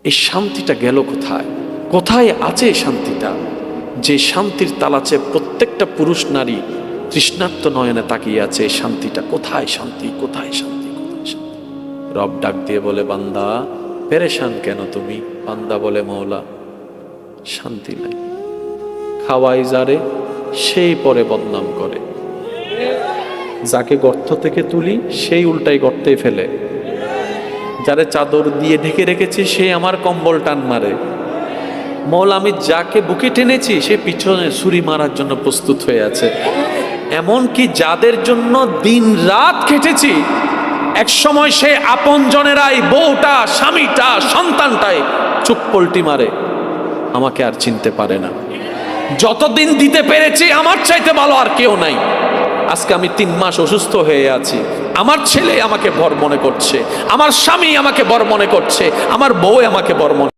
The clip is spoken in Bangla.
এই শান্তিটা গেল কোথায়? কোথায় আছে এই শান্তিটা? যে শান্তির তালাচে প্রত্যেকটা পুরুষ নারী তৃষ্ণার্ত নয়নে তাকিয়ে আছে। এই শান্তিটা কোথায়? শান্তি কোথায়? শান্তি কোথায়? শান্তি? রব ডাক দিয়ে বলে, বান্দা পেরেশান কেন তুমি? বান্দা বলে, মওলা শান্তি নাই। খাওয়াই যারে সেই পরে বদনাম করে, যাকে গর্ত থেকে তুলি সেই উল্টাই গর্তে ফেলে, যারে চাদর দিয়ে ঢেকে রেখেছি সে আমার কম্বল টান মারে। মওলা আমি যাকে বুকে টেনেছি সে পিছনে ছুরি মারার জন্য প্রস্তুত হয়ে আছে। এমনকি যাদের জন্য দিন রাত খেটেছি এক সময় সে আপন জনেরাই, বউটা, স্বামীটা, সন্তানটাই চোখ পল্টি মারে, আমাকে আর চিনতে পারে না। যতদিন দিতে পেরেছি আমার চাইতে ভালো আর কেউ নাই। আজকে আমি 3 মাস অসুস্থ হয়ে আছি, আমার ছেলে আমাকে বর মনে করছে, আমার স্বামী আমাকে বর মনে করছে, আমার বউ আমাকে বর মনে